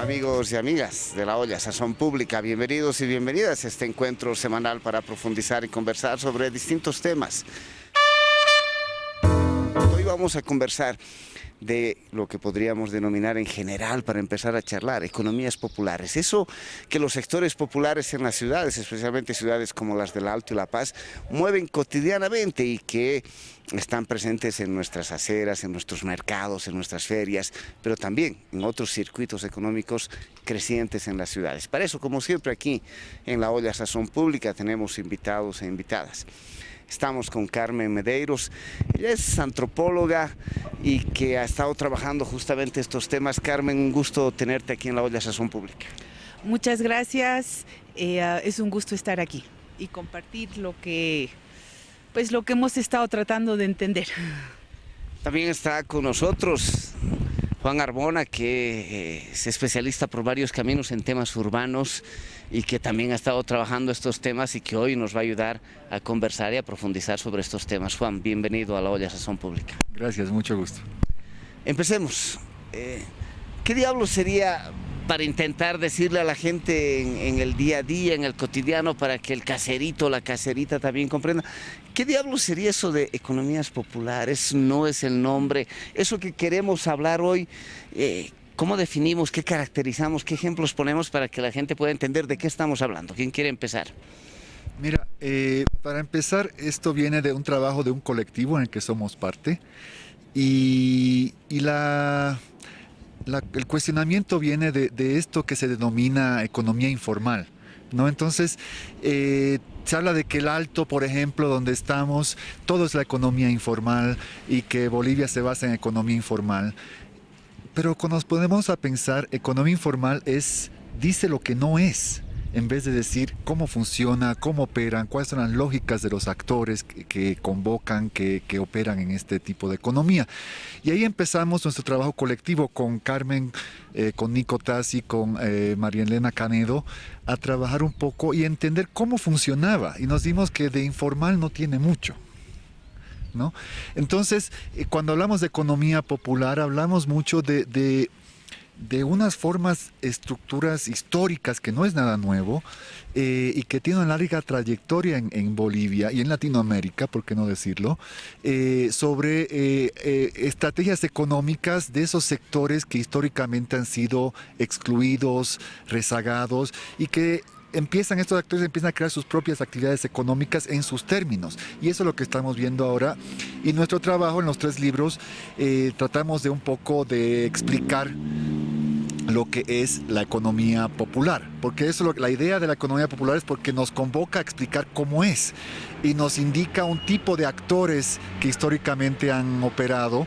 Amigos y amigas de La Olla Sazón Pública, bienvenidos y bienvenidas a este encuentro semanal para profundizar y conversar sobre distintos temas. Hoy vamos a conversar de lo que podríamos denominar en general, para empezar a charlar, economías populares. Eso que los sectores populares en las ciudades, especialmente ciudades como las del Alto y La Paz, mueven cotidianamente y que están presentes en nuestras aceras, en nuestros mercados, en nuestras ferias, pero también en otros circuitos económicos crecientes en las ciudades. Para eso, como siempre, aquí en La Olla Sazón Pública tenemos invitados e invitadas. Estamos con Carmen Medeiros, ella es antropóloga y que ha estado trabajando justamente estos temas. Carmen, un gusto tenerte aquí en La Olla Sazón Pública. Muchas gracias, es un gusto estar aquí y compartir lo que hemos estado tratando de entender. También está con nosotros Juan Arbona, que es especialista por varios caminos en temas urbanos y que también ha estado trabajando estos temas y que hoy nos va a ayudar a conversar y a profundizar sobre estos temas. Juan, bienvenido a La Olla Sazón Pública. Gracias, mucho gusto. Empecemos. ¿Qué diablos sería para intentar decirle a la gente en el día a día, en el cotidiano, para que el caserito, la caserita también comprenda? ¿Qué diablos sería eso de economías populares? No es el nombre. Eso que queremos hablar hoy, ¿cómo definimos, qué caracterizamos, qué ejemplos ponemos para que la gente pueda entender de qué estamos hablando? ¿Quién quiere empezar? Mira, para empezar, esto viene de un trabajo de un colectivo en el que somos parte y el cuestionamiento viene de esto que se denomina economía informal, ¿no? Entonces, se habla de que el Alto, por ejemplo, donde estamos, todo es la economía informal y que Bolivia se basa en economía informal. Pero cuando nos ponemos a pensar, economía informal dice lo que no es, en vez de decir cómo funciona, cómo operan, cuáles son las lógicas de los actores que convocan, que operan en este tipo de economía. Y ahí empezamos nuestro trabajo colectivo con Carmen, con Nico Tassi, con María Elena Canedo, a trabajar un poco y entender cómo funcionaba. Y nos dimos que de informal no tiene mucho, ¿no? Entonces, cuando hablamos de economía popular, hablamos mucho de unas formas, estructuras históricas que no es nada nuevo y que tiene una larga trayectoria en Bolivia y en Latinoamérica, por qué no decirlo, sobre estrategias económicas de esos sectores que históricamente han sido excluidos, rezagados y que estos actores empiezan a crear sus propias actividades económicas en sus términos. Y eso es lo que estamos viendo ahora. Y nuestro trabajo en los 3 libros tratamos de un poco de explicar lo que es la economía popular, porque la idea de la economía popular es porque nos convoca a explicar cómo es y nos indica un tipo de actores que históricamente han operado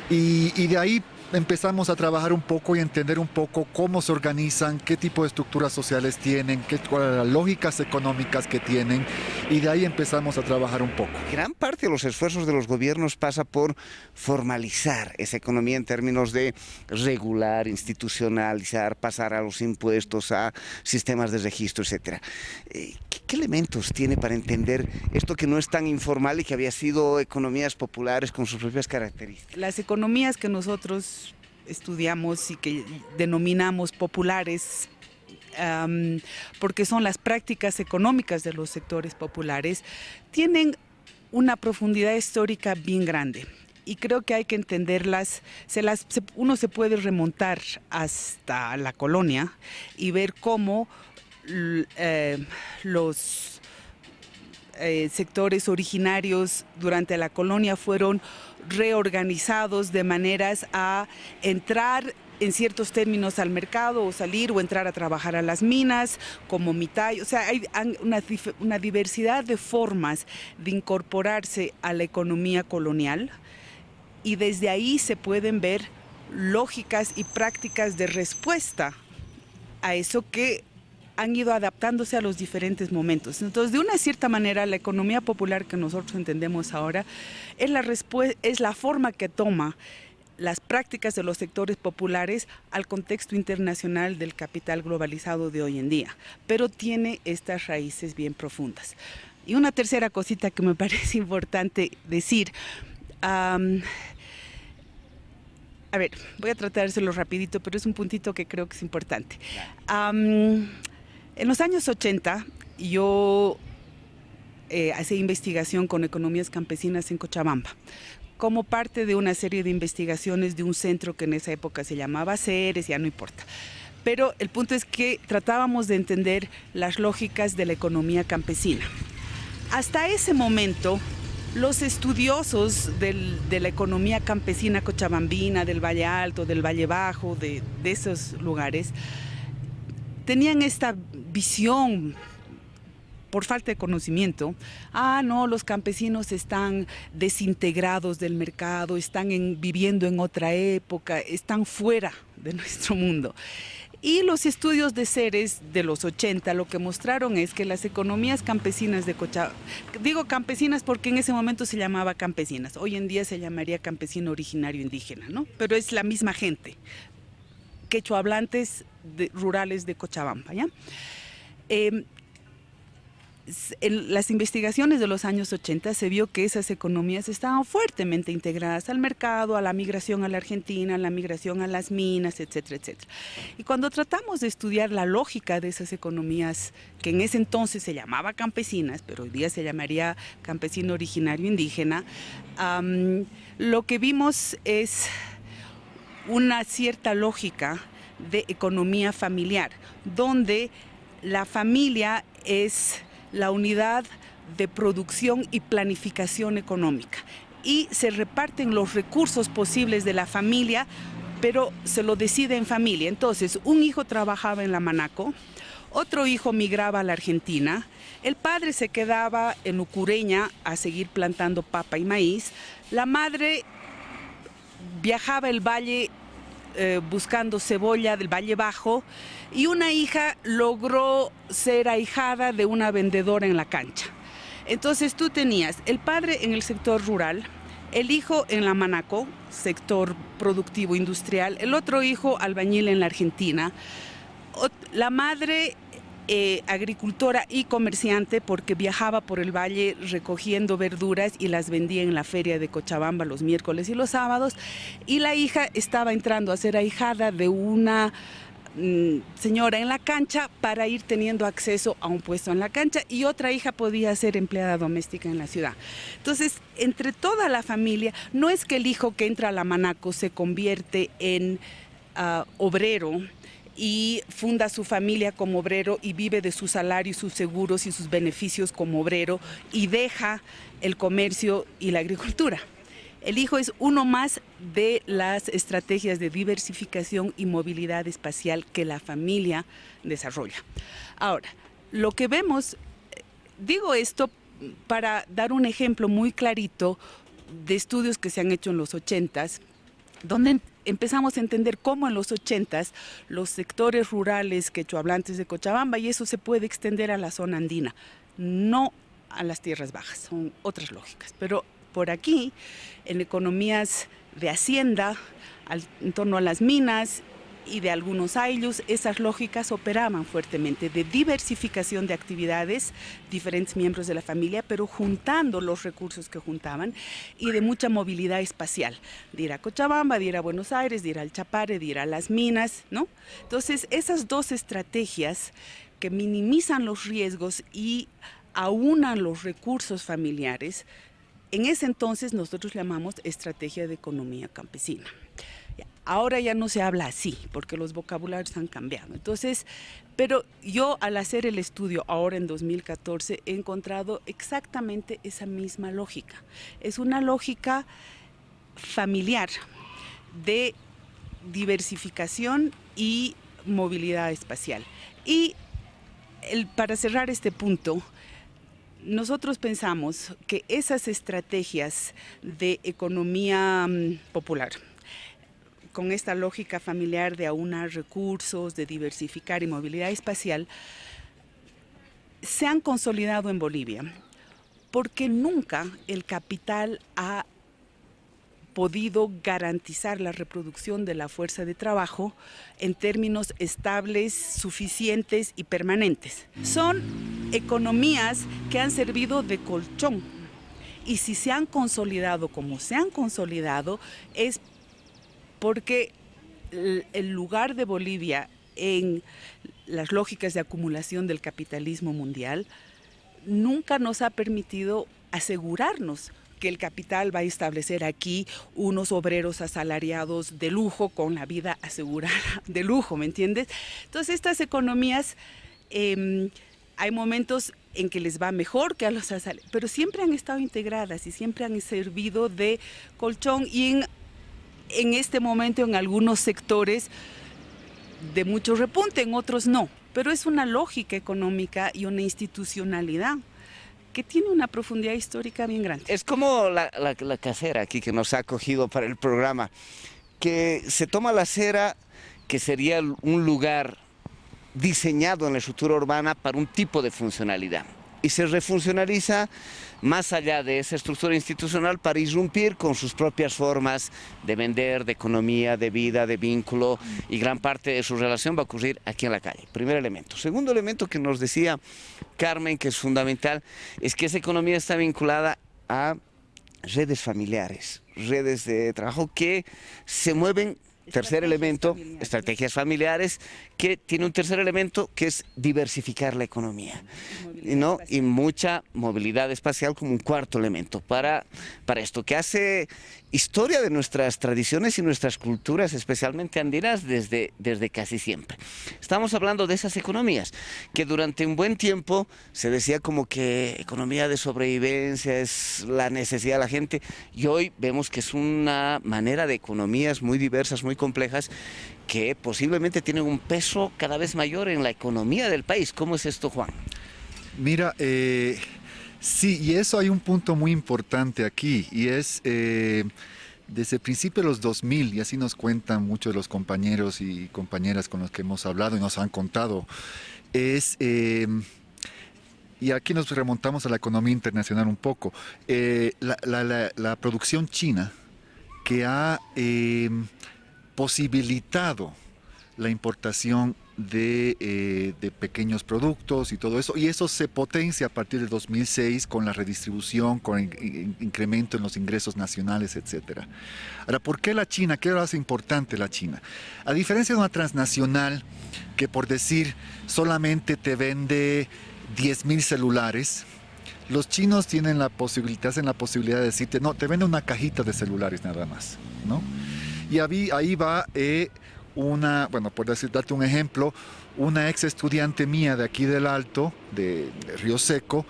y de ahí empezamos a trabajar un poco y entender un poco cómo se organizan, qué tipo de estructuras sociales tienen, cuáles son las lógicas económicas que tienen, y de ahí empezamos a trabajar un poco. Gran parte de los esfuerzos de los gobiernos pasa por formalizar esa economía en términos de regular, institucionalizar, pasar a los impuestos, a sistemas de registro, etc. ¿Qué elementos tiene para entender esto que no es tan informal y que había sido economías populares con sus propias características? Las economías que nosotros estudiamos y que denominamos populares, porque son las prácticas económicas de los sectores populares, tienen una profundidad histórica bien grande. Y creo que hay que entenderlas, uno se puede remontar hasta la colonia y ver cómo los sectores originarios durante la colonia fueron reorganizados de maneras a entrar en ciertos términos al mercado o salir o entrar a trabajar a las minas como mitad. O sea, hay una diversidad de formas de incorporarse a la economía colonial y desde ahí se pueden ver lógicas y prácticas de respuesta a eso que han ido adaptándose a los diferentes momentos. Entonces, de una cierta manera, la economía popular que nosotros entendemos ahora es la forma que toma las prácticas de los sectores populares al contexto internacional del capital globalizado de hoy en día, pero tiene estas raíces bien profundas. Y una tercera cosita que me parece importante decir, A ver, voy a tratar de hacerlo rapidito, pero es un puntito que creo que es importante. En los años 80, yo hacía investigación con economías campesinas en Cochabamba, como parte de una serie de investigaciones de un centro que en esa época se llamaba CERES, ya no importa. Pero el punto es que tratábamos de entender las lógicas de la economía campesina. Hasta ese momento, los estudiosos de la economía campesina cochabambina, del Valle Alto, del Valle Bajo, de esos lugares, tenían esta visión, por falta de conocimiento, no, los campesinos están desintegrados del mercado, están viviendo en otra época, están fuera de nuestro mundo. Y los estudios de CERES de los 80 lo que mostraron es que las economías campesinas de Cochabamba, digo campesinas porque en ese momento se llamaba campesinas, hoy en día se llamaría campesino originario indígena, ¿no? Pero es la misma gente, quechohablantes rurales de Cochabamba, ¿ya? En las investigaciones de los años 80 se vio que esas economías estaban fuertemente integradas al mercado, a la migración a la Argentina, a la migración a las minas, etcétera, etcétera. Y cuando tratamos de estudiar la lógica de esas economías, que en ese entonces se llamaba campesinas, pero hoy día se llamaría campesino originario indígena, lo que vimos es una cierta lógica de economía familiar, donde la familia es la unidad de producción y planificación económica y se reparten los recursos posibles de la familia, pero se lo decide en familia. Entonces, un hijo trabajaba en la Manaco, otro hijo migraba a la Argentina, el padre se quedaba en Ucureña a seguir plantando papa y maíz, la madre viajaba el valle buscando cebolla del Valle Bajo y una hija logró ser ahijada de una vendedora en la cancha. Entonces tú tenías el padre en el sector rural, el hijo en la Manaco, sector productivo industrial, el otro hijo albañil en la Argentina, la madre agricultora y comerciante porque viajaba por el valle recogiendo verduras y las vendía en la feria de Cochabamba los miércoles y los sábados, y la hija estaba entrando a ser ahijada de una señora en la cancha para ir teniendo acceso a un puesto en la cancha, y otra hija podía ser empleada doméstica en la ciudad. Entonces, entre toda la familia, no es que el hijo que entra a la Manaco se convierte en obrero y funda su familia como obrero y vive de su salario y sus seguros y sus beneficios como obrero y deja el comercio y la agricultura. El hijo es uno más de las estrategias de diversificación y movilidad espacial que la familia desarrolla. Ahora, lo que vemos, digo esto para dar un ejemplo muy clarito de estudios que se han hecho en los 80s, donde empezamos a entender cómo en los 80s los sectores rurales quechohablantes de Cochabamba, y eso se puede extender a la zona andina, no a las tierras bajas, son otras lógicas, pero por aquí, en economías de hacienda, en torno a las minas y de algunos ayllus, esas lógicas operaban fuertemente de diversificación de actividades, diferentes miembros de la familia, pero juntando los recursos que juntaban, y de mucha movilidad espacial, de ir a Cochabamba, de ir a Buenos Aires, de ir al Chapare, de ir a las minas, ¿no? Entonces, esas dos estrategias que minimizan los riesgos y aunan los recursos familiares, en ese entonces nosotros llamamos estrategia de economía campesina. Ahora ya no se habla así, porque los vocabularios han cambiado. Entonces, pero yo al hacer el estudio ahora en 2014 he encontrado exactamente esa misma lógica. Es una lógica familiar de diversificación y movilidad espacial. Y para cerrar este punto, nosotros pensamos que esas estrategias de economía popular, con esta lógica familiar de aunar recursos, de diversificar y movilidad espacial, se han consolidado en Bolivia, porque nunca el capital ha podido garantizar la reproducción de la fuerza de trabajo en términos estables, suficientes y permanentes. Son economías que han servido de colchón, y si se han consolidado como se han consolidado es porque el lugar de Bolivia en las lógicas de acumulación del capitalismo mundial nunca nos ha permitido asegurarnos que el capital va a establecer aquí unos obreros asalariados de lujo con la vida asegurada de lujo, ¿me entiendes? Entonces estas economías, hay momentos en que les va mejor que a los asalariados, pero siempre han estado integradas y siempre han servido de colchón y en este momento en algunos sectores de mucho repunte, en otros no, pero es una lógica económica y una institucionalidad que tiene una profundidad histórica bien grande. Es como la casera aquí que nos ha acogido para el programa, que se toma la acera, que sería un lugar diseñado en la estructura urbana para un tipo de funcionalidad, y se refuncionaliza más allá de esa estructura institucional para irrumpir con sus propias formas de vender, de economía, de vida, de vínculo, y gran parte de su relación va a ocurrir aquí en la calle. Primer elemento. Segundo elemento que nos decía Carmen, que es fundamental, es que esa economía está vinculada a redes familiares, redes de trabajo que se mueven. Tercer elemento, estrategias familiares, que tiene un tercer elemento que es diversificar la economía, ¿no? Y mucha movilidad espacial como un cuarto elemento para esto, que hace historia de nuestras tradiciones y nuestras culturas, especialmente andinas, desde casi siempre. Estamos hablando de esas economías que durante un buen tiempo se decía como que economía de sobrevivencia es la necesidad de la gente, y hoy vemos que es una manera de economías muy diversas, muy complejas, que posiblemente tienen un peso cada vez mayor en la economía del país. ¿Cómo es esto, Juan? Mira, sí, y eso hay un punto muy importante aquí, y es desde el principio de los 2000, y así nos cuentan muchos de los compañeros y compañeras con los que hemos hablado y nos han contado, y aquí nos remontamos a la economía internacional un poco, la producción china que ha posibilitado la importación de pequeños productos y todo eso, y eso se potencia a partir del 2006 con la redistribución, con el incremento en los ingresos nacionales, etcétera. Ahora, ¿por qué la China? ¿Qué lo hace importante la China? A diferencia de una transnacional que, por decir, solamente te vende 10,000 celulares, los chinos tienen la posibilidad de decirte, no, te vende una cajita de celulares nada más, ¿no? Y ahí va bueno, por darte un ejemplo, una ex estudiante mía de aquí del Alto, de Río Seco,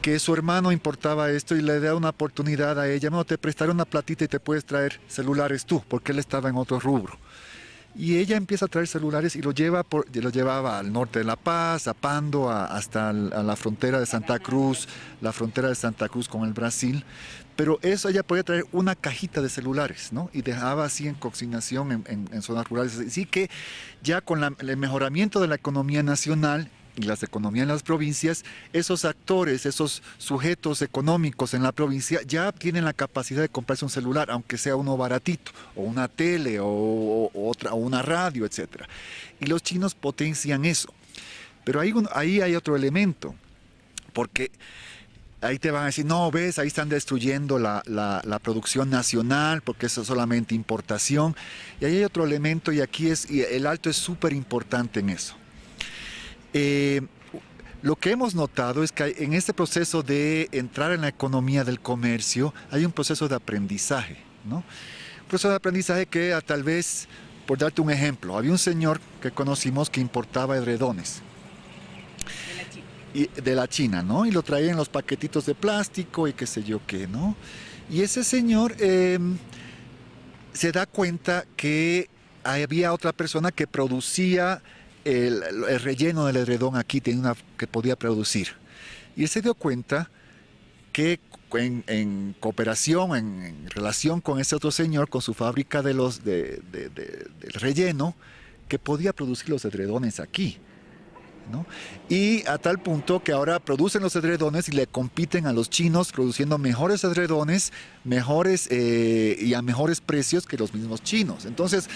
que su hermano importaba esto y le da una oportunidad a ella, no, te prestaré una platita y te puedes traer celulares tú, porque él estaba en otro rubro. Y ella empieza a traer celulares y lo llevaba al norte de La Paz, a Pando, hasta la frontera de Santa Cruz, la frontera de Santa Cruz con el Brasil. Pero eso ella podía traer una cajita de celulares, ¿no? Y dejaba así en consignación en zonas rurales. Así que ya con el mejoramiento de la economía nacional y las economías en las provincias, esos actores, esos sujetos económicos en la provincia ya tienen la capacidad de comprarse un celular, aunque sea uno baratito, o una tele, o una radio, etc. Y los chinos potencian eso. Pero ahí hay otro elemento, porque ahí te van a decir, no, ves, ahí están destruyendo la producción nacional porque eso es solamente importación. Y ahí hay otro elemento, y el Alto es súper importante en eso. Lo que hemos notado es que en este proceso de entrar en la economía del comercio hay un proceso de aprendizaje, ¿no? Un proceso de aprendizaje que tal vez, por darte un ejemplo, había un señor que conocimos que importaba edredones. De la China, ¿no? Y lo traía en los paquetitos de plástico y qué sé yo qué, ¿no? Y ese señor se da cuenta que había otra persona que producía el relleno del edredón aquí, que podía producir. Y él se dio cuenta que en cooperación, en relación con ese otro señor, con su fábrica del relleno, que podía producir los edredones aquí, ¿no? Y a tal punto que ahora producen los edredones y le compiten a los chinos produciendo mejores edredones, y a mejores precios que los mismos chinos. Entonces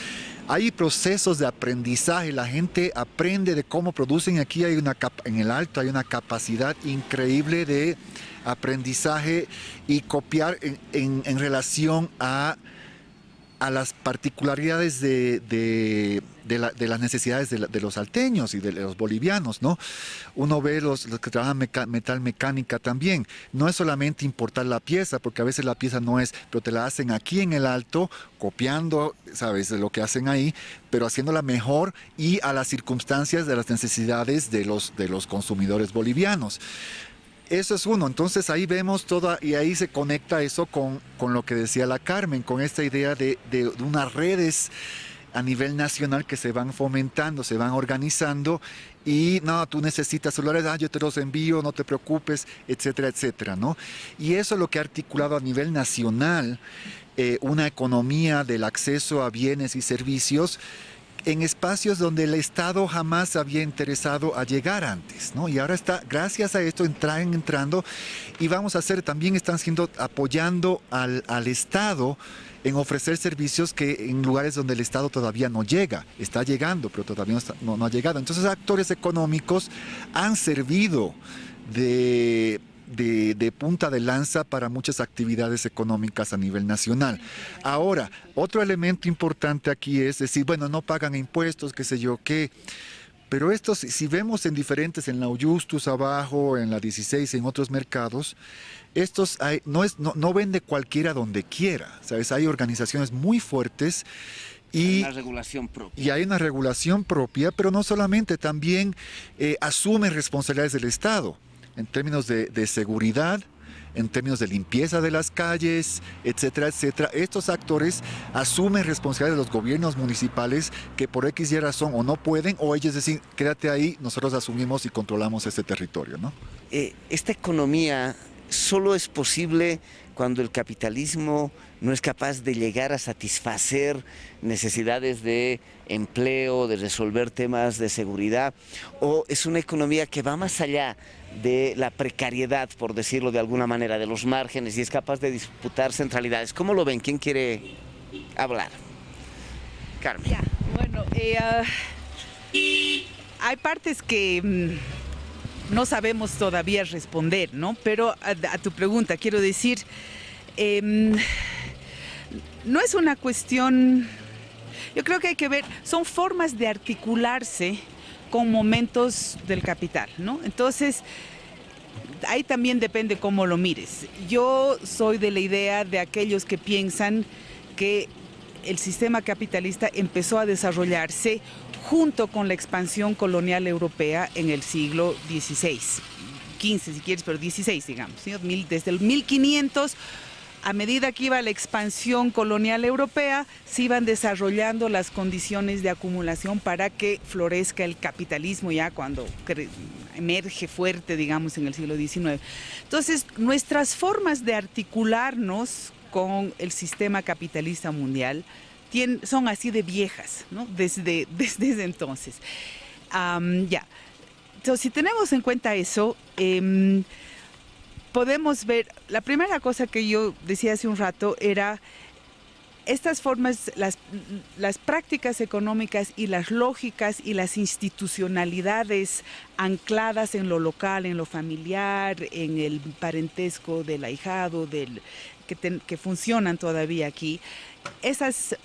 hay procesos de aprendizaje, la gente aprende de cómo producen. Aquí en el Alto hay una capacidad increíble de aprendizaje y copiar en relación a a las particularidades de las necesidades de los salteños y de los bolivianos, ¿no? Uno ve los que trabajan metal mecánica también. No es solamente importar la pieza, porque a veces la pieza no es, pero te la hacen aquí en el Alto, copiando, ¿sabes?, de lo que hacen ahí, pero haciéndola mejor y a las circunstancias de las necesidades de los consumidores bolivianos. Eso es uno, entonces ahí vemos todo y ahí se conecta eso con lo que decía la Carmen, con esta idea de unas redes a nivel nacional que se van fomentando, se van organizando y no, tú necesitas celulares, yo te los envío, no te preocupes, etcétera, etcétera, ¿no? Y eso es lo que ha articulado a nivel nacional una economía del acceso a bienes y servicios en espacios donde el Estado jamás había interesado a llegar antes, ¿no? Y ahora está, gracias a esto, entrando y vamos a hacer, también están apoyando al Estado en ofrecer servicios que en lugares donde el Estado todavía no llega, está llegando, pero todavía no ha llegado. Entonces, actores económicos han servido de punta de lanza para muchas actividades económicas a nivel nacional. Ahora, otro elemento importante aquí es decir, bueno, no pagan impuestos, qué sé yo qué, pero estos, si vemos en la Uyustus abajo, en la 16, en otros mercados, estos no vende cualquiera donde quiera, ¿sabes? Hay organizaciones muy fuertes y hay una regulación propia. Y hay una regulación propia, pero no solamente, también asumen responsabilidades del Estado en términos de seguridad, en términos de limpieza de las calles, etcétera, etcétera. Estos actores asumen responsabilidades de los gobiernos municipales que por X y razón o no pueden, o ellos dicen, quédate ahí, nosotros asumimos y controlamos este territorio, ¿no? Esta economía solo es posible cuando el capitalismo no es capaz de llegar a satisfacer necesidades de empleo, de resolver temas de seguridad, o es una economía que va más allá de la precariedad, por decirlo de alguna manera, de los márgenes, y es capaz de disputar centralidades. ¿Cómo lo ven? ¿Quién quiere hablar? Carmen. Ya, bueno, hay partes que no sabemos todavía responder, ¿no? Pero a tu pregunta quiero decir, no es una cuestión, yo creo que hay que ver, son formas de articularse con momentos del capital, ¿no? Entonces, ahí también depende cómo lo mires. Yo soy de la idea de aquellos que piensan que el sistema capitalista empezó a desarrollarse junto con la expansión colonial europea en el siglo XVI, XV si quieres, pero XVI, digamos, ¿sí? Desde el 1500, a medida que iba la expansión colonial europea, se iban desarrollando las condiciones de acumulación para que florezca el capitalismo ya cuando emerge fuerte, digamos, en el siglo XIX. Entonces, nuestras formas de articularnos con el sistema capitalista mundial son así de viejas, ¿no? Desde ese entonces. Entonces, si tenemos en cuenta eso, podemos ver, la primera cosa que yo decía hace un rato era estas formas, las prácticas económicas y las lógicas y las institucionalidades ancladas en lo local, en lo familiar, en el parentesco del ahijado, que funcionan todavía aquí, esas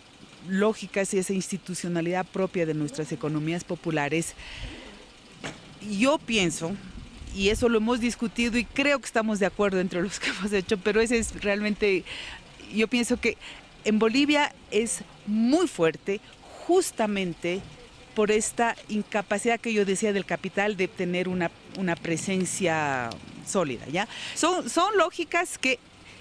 lógicas y esa institucionalidad propia de nuestras economías populares, yo pienso, y eso lo hemos discutido y creo que estamos de acuerdo entre los que hemos hecho, pero ese es realmente, yo pienso que en Bolivia es muy fuerte justamente por esta incapacidad que yo decía del capital de tener una presencia sólida, ¿ya? Son lógicas que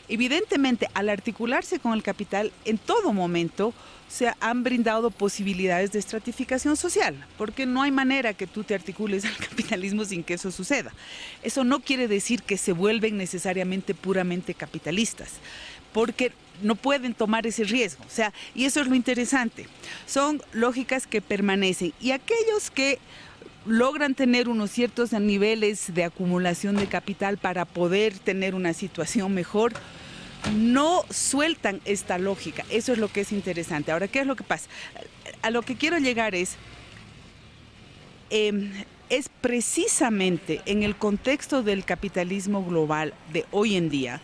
evidentemente al articularse con el capital en todo momento se han brindado posibilidades de estratificación social, porque no hay manera que tú te articules al capitalismo sin que eso suceda. Eso no quiere decir que se vuelven necesariamente puramente capitalistas, porque no pueden tomar ese riesgo, o sea, y eso es lo interesante. Son lógicas que permanecen, y aquellos que logran tener unos ciertos niveles de acumulación de capital para poder tener una situación mejor, no sueltan esta lógica. Eso es lo que es interesante. Ahora, ¿qué es lo que pasa? A lo que quiero llegar es precisamente en el contexto del capitalismo global de hoy en día,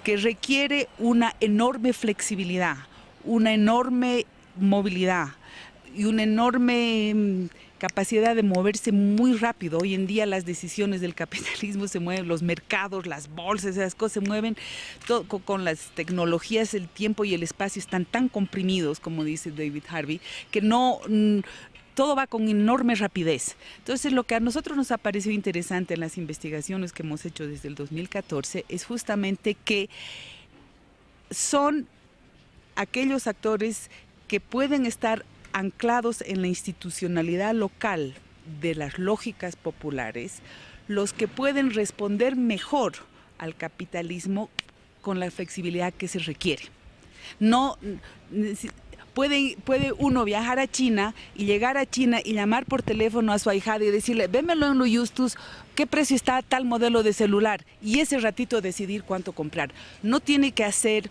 que requiere una enorme flexibilidad, una enorme movilidad y una enorme capacidad de moverse muy rápido. Hoy en día las decisiones del capitalismo se mueven, los mercados, las bolsas, esas cosas se mueven todo, con las tecnologías, el tiempo y el espacio están tan comprimidos, como dice David Harvey, que todo va con enorme rapidez. Entonces, lo que a nosotros nos ha parecido interesante en las investigaciones que hemos hecho desde el 2014 es justamente que son aquellos actores que pueden estar anclados en la institucionalidad local de las lógicas populares, los que pueden responder mejor al capitalismo con la flexibilidad que se requiere. Puede uno viajar a China y llegar a China y llamar por teléfono a su ahijada y decirle, vémelo en lo Justus, qué precio está tal modelo de celular, y ese ratito decidir cuánto comprar. No tiene que hacer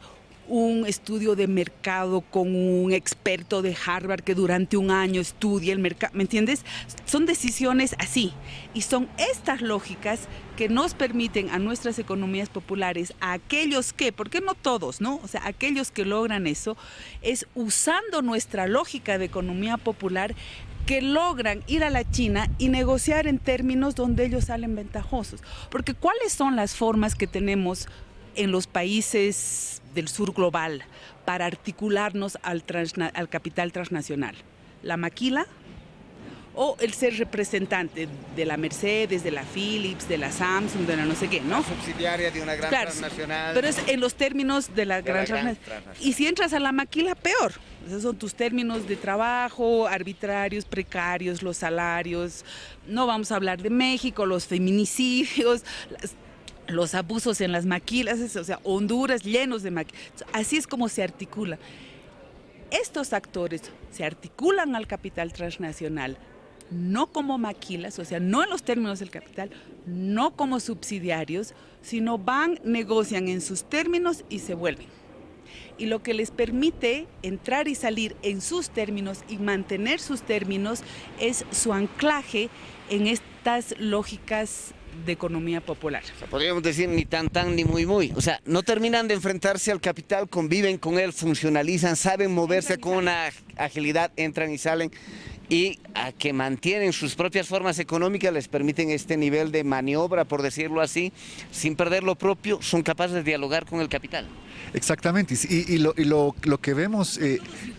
un estudio de mercado con un experto de Harvard que durante un año estudie el mercado, ¿me entiendes? Son decisiones así, y son estas lógicas que nos permiten a nuestras economías populares, a aquellos que, porque no todos, ¿no? O sea, aquellos que logran eso, es usando nuestra lógica de economía popular que logran ir a la China y negociar en términos donde ellos salen ventajosos. Porque ¿cuáles son las formas que tenemos en los países del sur global para articularnos al capital transnacional? La maquila o el ser representante de la Mercedes, de la Philips, de la Samsung, de la no sé qué, ¿no? La subsidiaria de una gran transnacional. Pero es en los términos de la gran transnacional. Y si entras a la maquila, peor. Esos son tus términos de trabajo, arbitrarios, precarios, los salarios. No vamos a hablar de México, los feminicidios, los abusos en las maquilas, o sea, Honduras llenos de maquilas. Así es como se articula. Estos actores se articulan al capital transnacional, no como maquilas, o sea, no en los términos del capital, no como subsidiarios, sino van, negocian en sus términos y se vuelven. Y lo que les permite entrar y salir en sus términos y mantener sus términos es su anclaje en estas lógicas de economía popular. O sea, podríamos decir ni tan ni muy. O sea, no terminan de enfrentarse al capital, conviven con él, funcionalizan, saben moverse con una agilidad, entran y salen, y a que mantienen sus propias formas económicas les permiten este nivel de maniobra, por decirlo así, sin perder lo propio, son capaces de dialogar con el capital. Exactamente, y lo que vemos,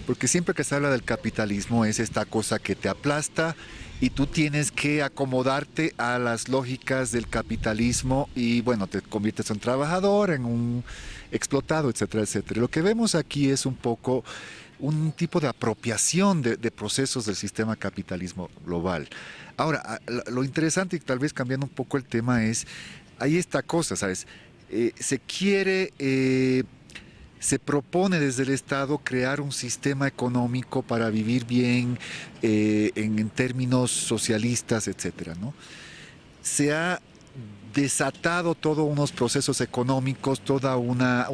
porque siempre que se habla del capitalismo es esta cosa que te aplasta y tú tienes que acomodarte a las lógicas del capitalismo y bueno, te conviertes en un trabajador, en un explotado, etcétera, etcétera. Lo que vemos aquí es un poco un tipo de apropiación de procesos del sistema capitalismo global. Ahora, lo interesante y tal vez cambiando un poco el tema es, hay esta cosa, ¿sabes? Se propone desde el Estado crear un sistema económico para vivir bien en términos socialistas, etcétera, ¿no? Se ha desatado todos unos procesos económicos, toda una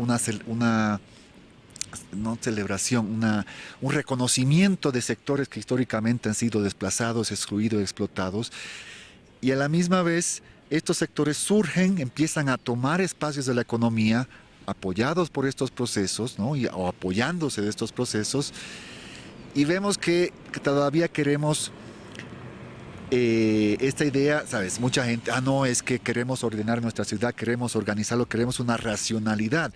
no celebración, un reconocimiento de sectores que históricamente han sido desplazados, excluidos, explotados, y a la misma vez estos sectores surgen, empiezan a tomar espacios de la economía, apoyados por estos procesos, ¿no? O apoyándose de estos procesos, y vemos que todavía queremos esta idea, ¿sabes? Mucha gente, no, es que queremos ordenar nuestra ciudad, queremos organizarlo, queremos una racionalidad.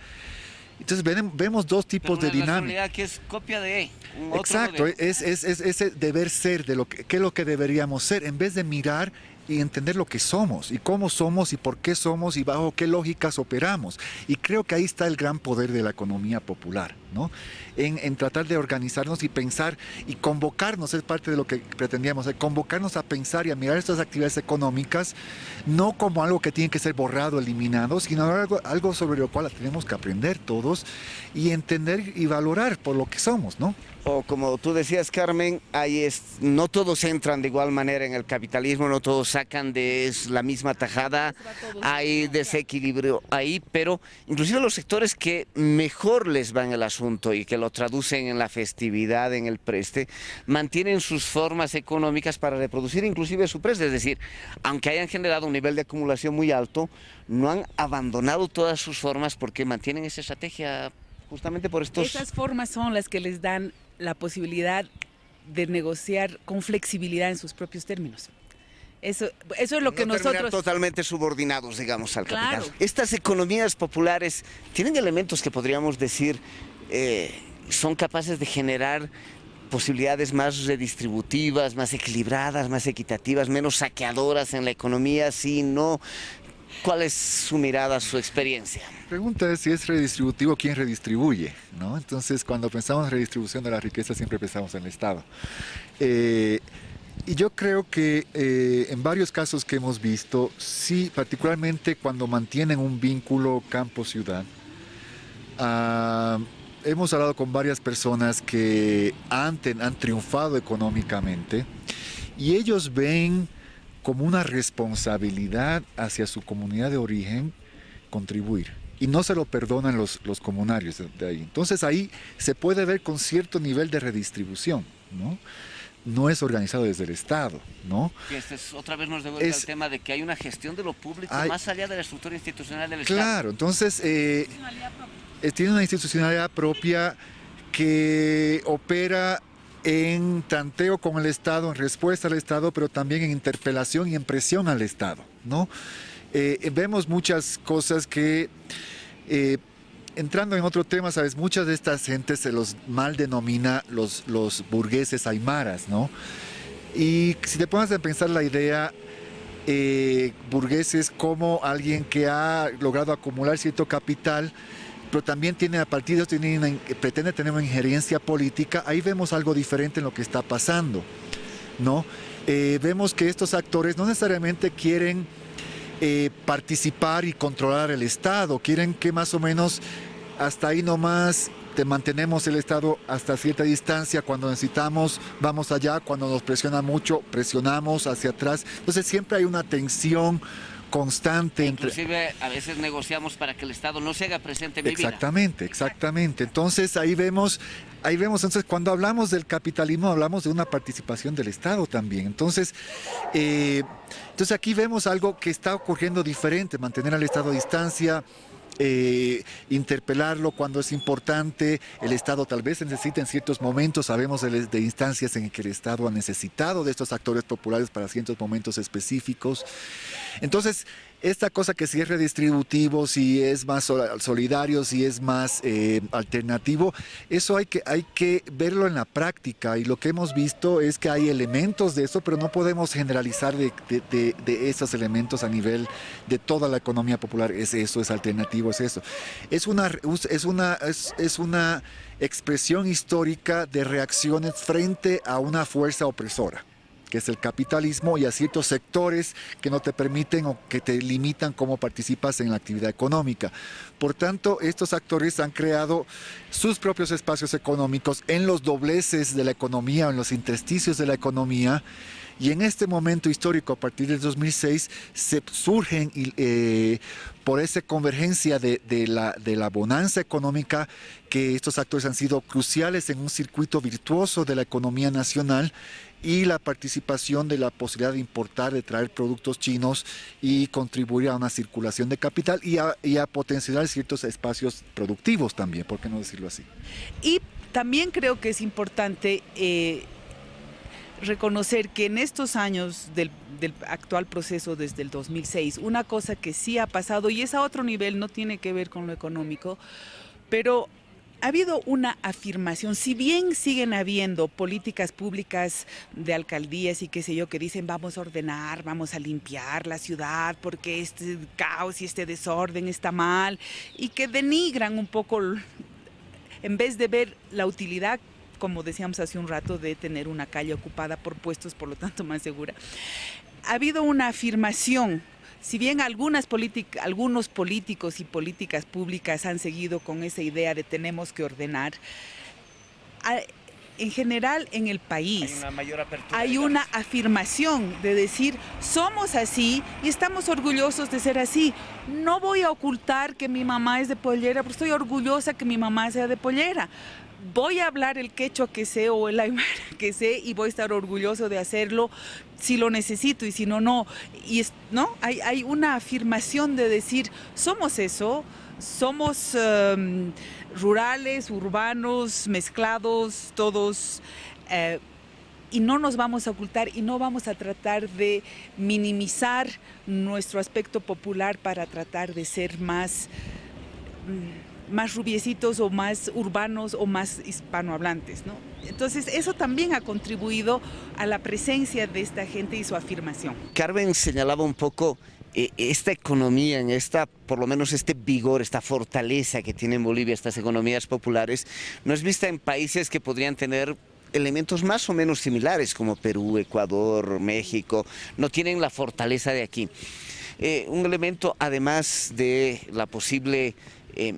Entonces vemos dos tipos de dinámica. Que es copia de un otro Exacto, modelo. es ese deber ser de qué es lo que deberíamos ser, en vez de mirar y entender lo que somos y cómo somos y por qué somos y bajo qué lógicas operamos. Y creo que ahí está el gran poder de la economía popular, ¿no? En tratar de organizarnos y pensar y convocarnos, es parte de lo que pretendíamos, convocarnos a pensar y a mirar estas actividades económicas no como algo que tiene que ser borrado, eliminado, sino algo sobre lo cual tenemos que aprender todos y entender y valorar por lo que somos, ¿no? O como tú decías, Carmen, no todos entran de igual manera en el capitalismo, no todos sacan de la misma tajada, hay desequilibrio ahí, pero inclusive los sectores que mejor les va en el asunto y que lo traducen en la festividad, en el preste, mantienen sus formas económicas para reproducir inclusive su preste, es decir, aunque hayan generado un nivel de acumulación muy alto, no han abandonado todas sus formas porque mantienen esa estrategia justamente por estos... Esas formas son las que les dan la posibilidad de negociar con flexibilidad en sus propios términos. Eso es lo que no nosotros... totalmente subordinados, digamos, al Claro. capital. Estas economías populares tienen elementos que podríamos decir son capaces de generar posibilidades más redistributivas, más equilibradas, más equitativas, menos saqueadoras en la economía, ¿sí? ¿No? ¿Cuál es su mirada, su experiencia? La pregunta es si es redistributivo, ¿quién redistribuye? ¿No? Entonces, cuando pensamos en redistribución de la riqueza, siempre pensamos en el Estado. Y yo creo que en varios casos que hemos visto, sí, particularmente cuando mantienen un vínculo campo-ciudad, hemos hablado con varias personas que han triunfado económicamente y ellos ven como una responsabilidad hacia su comunidad de origen contribuir. Y no se lo perdonan los comunarios de ahí. Entonces ahí se puede ver con cierto nivel de redistribución, ¿no? No es organizado desde el Estado, ¿no? Y otra vez nos devuelve al tema de que hay una gestión de lo público más allá de la estructura institucional del Estado. Claro, entonces tiene una institucionalidad propia que opera en tanteo con el Estado, en respuesta al Estado, pero también en interpelación y en presión al Estado, ¿no? Vemos muchas cosas que... entrando en otro tema, ¿sabes? Muchas de estas gentes se los mal denomina los burgueses aymaras, ¿no? Y si te pones a pensar la idea, burgueses como alguien que ha logrado acumular cierto capital, pero también tiene a partir de eso pretende tener una injerencia política, ahí vemos algo diferente en lo que está pasando, ¿no? Vemos que estos actores no necesariamente quieren participar y controlar el Estado, quieren que más o menos hasta ahí nomás te mantenemos el Estado hasta cierta distancia, cuando necesitamos vamos allá, cuando nos presiona mucho presionamos hacia atrás, entonces siempre hay una tensión constante. Inclusive a veces negociamos para que el Estado no se haga presente en mi vida. Exactamente. Entonces ahí vemos, entonces cuando hablamos del capitalismo hablamos de una participación del Estado también. Entonces aquí vemos algo que está ocurriendo diferente, mantener al Estado a distancia, interpelarlo cuando es importante. El Estado tal vez necesita en ciertos momentos, sabemos de instancias en que el Estado ha necesitado de estos actores populares para ciertos momentos específicos. Entonces, esta cosa que si es redistributivo, si es más solidario, si es más alternativo, eso hay que verlo en la práctica, y lo que hemos visto es que hay elementos de eso, pero no podemos generalizar de esos elementos a nivel de toda la economía popular. Es eso, es alternativo, es eso. Es una expresión histórica de reacciones frente a una fuerza opresora, que es el capitalismo, y a ciertos sectores que no te permiten o que te limitan cómo participas en la actividad económica. Por tanto, estos actores han creado sus propios espacios económicos en los dobleces de la economía o en los intersticios de la economía, y en este momento histórico, a partir del 2006, se surgen por esa convergencia de la bonanza económica, que estos actores han sido cruciales en un circuito virtuoso de la economía nacional, y la participación de la posibilidad de importar, de traer productos chinos y contribuir a una circulación de capital y a potenciar ciertos espacios productivos también, ¿por qué no decirlo así? Y también creo que es importante reconocer que en estos años del actual proceso desde el 2006, una cosa que sí ha pasado, y es a otro nivel, no tiene que ver con lo económico, pero ha habido una afirmación, si bien siguen habiendo políticas públicas de alcaldías y qué sé yo, que dicen vamos a ordenar, vamos a limpiar la ciudad porque este caos y este desorden está mal, y que denigran un poco, en vez de ver la utilidad, como decíamos hace un rato, de tener una calle ocupada por puestos, por lo tanto más segura. Ha habido una afirmación. Si bien algunos políticos y políticas públicas han seguido con esa idea de tenemos que ordenar, en general en el país hay una afirmación de decir somos así y estamos orgullosos de ser así. No voy a ocultar que mi mamá es de Pollera, pero estoy orgullosa que mi mamá sea de Pollera. Voy a hablar el quechua que sé o el aymara que sé y voy a estar orgulloso de hacerlo si lo necesito, y si no, no. Y ¿no? Hay una afirmación de decir, somos eso, somos rurales, urbanos, mezclados, todos, y no nos vamos a ocultar y no vamos a tratar de minimizar nuestro aspecto popular para tratar de ser más rubiecitos o más urbanos o más hispanohablantes, ¿no? Entonces eso también ha contribuido a la presencia de esta gente y su afirmación. Carmen señalaba un poco esta economía, por lo menos este vigor, esta fortaleza que tiene en Bolivia estas economías populares, no es vista en países que podrían tener elementos más o menos similares como Perú, Ecuador, México, no tienen la fortaleza de aquí. Un elemento además de la posible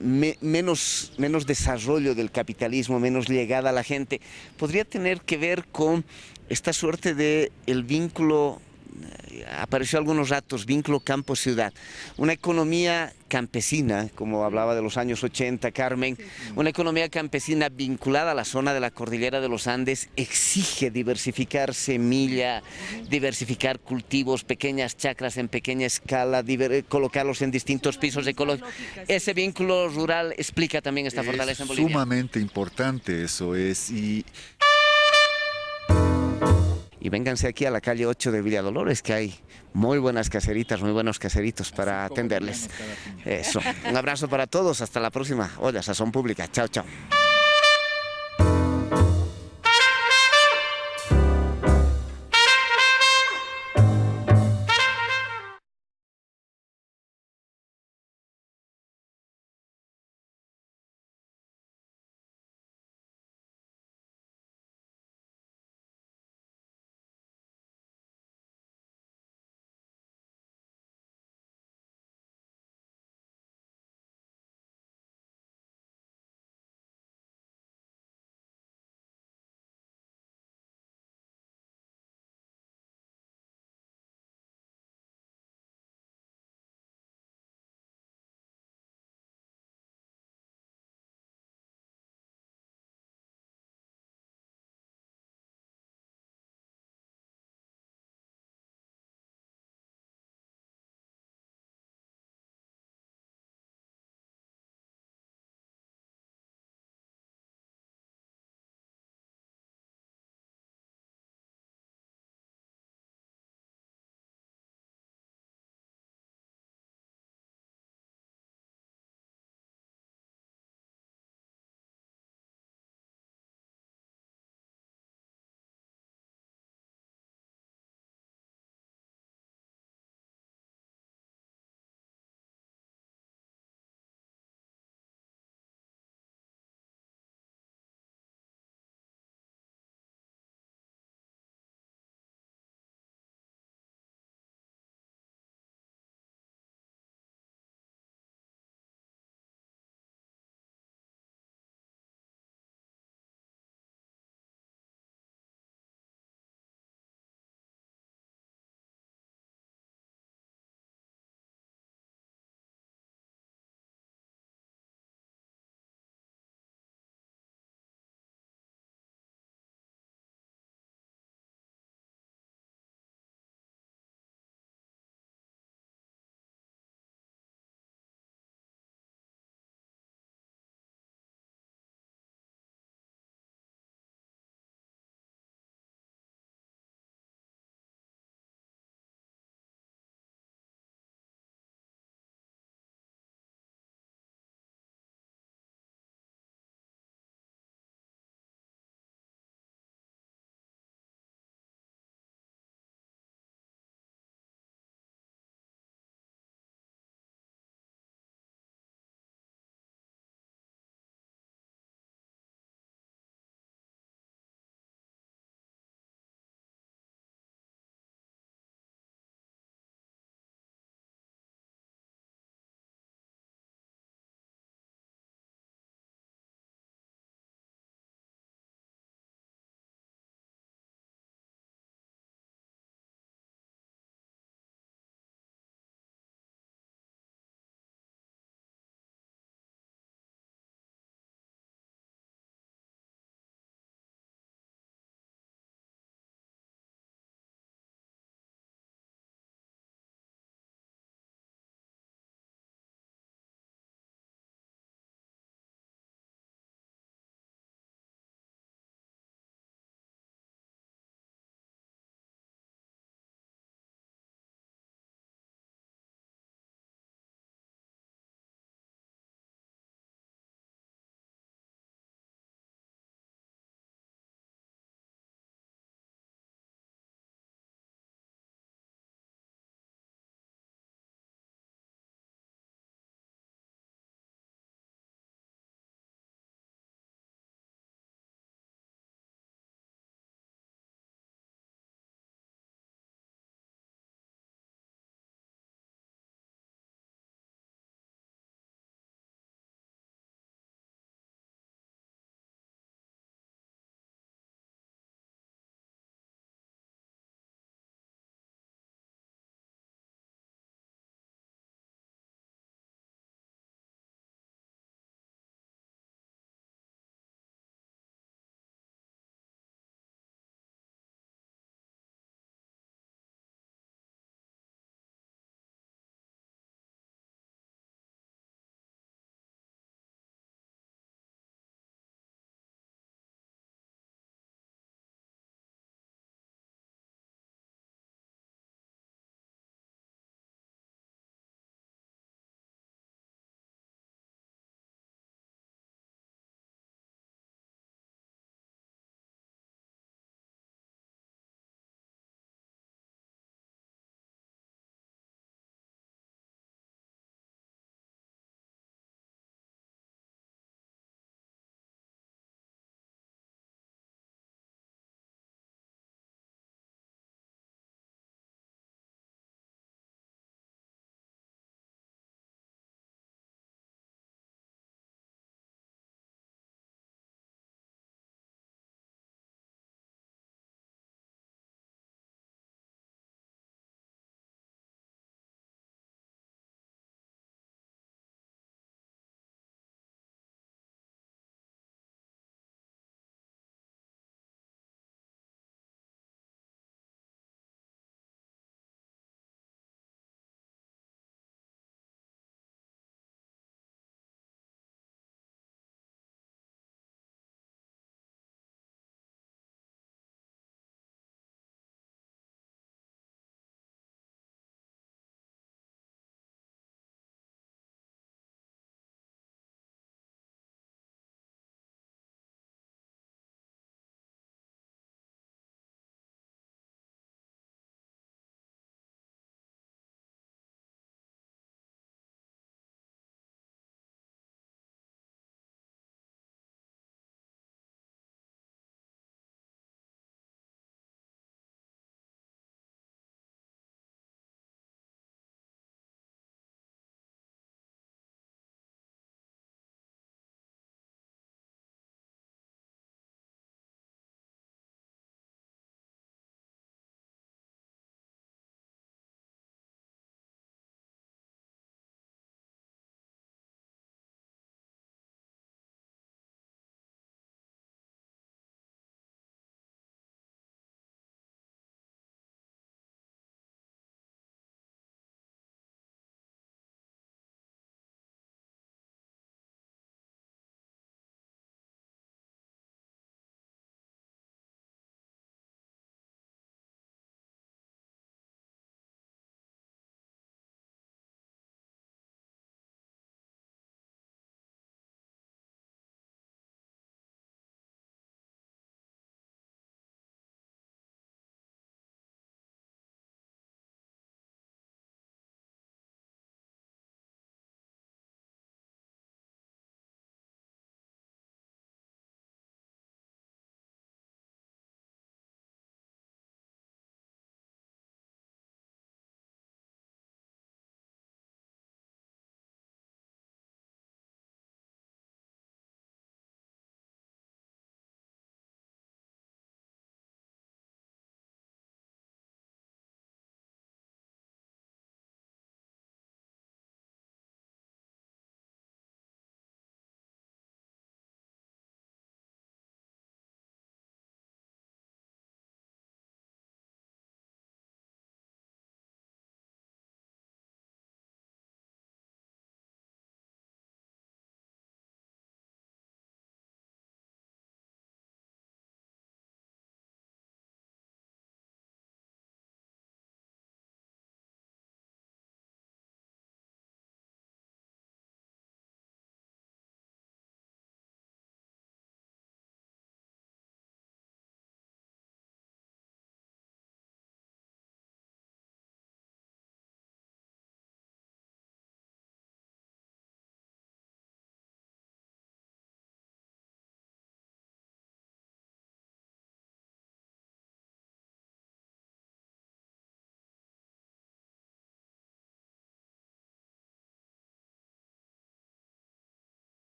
menos desarrollo del capitalismo, menos llegada a la gente, podría tener que ver con esta suerte de el vínculo, apareció algunos ratos, vínculo campo-ciudad, una economía campesina, como hablaba de los años 80, Carmen, una economía campesina vinculada a la zona de la cordillera de los Andes, exige diversificar semilla, diversificar cultivos, pequeñas chacras en pequeña escala, colocarlos en distintos pisos ecológicos. Ese vínculo rural explica también esta fortaleza en Bolivia. Es sumamente importante, eso es. Y vénganse aquí a la calle 8 de Villa Dolores, que hay muy buenas caseritas, muy buenos caseritos para atenderles. Eso. Un abrazo para todos, hasta la próxima. Olla, Sazón Pública. Chao, chao.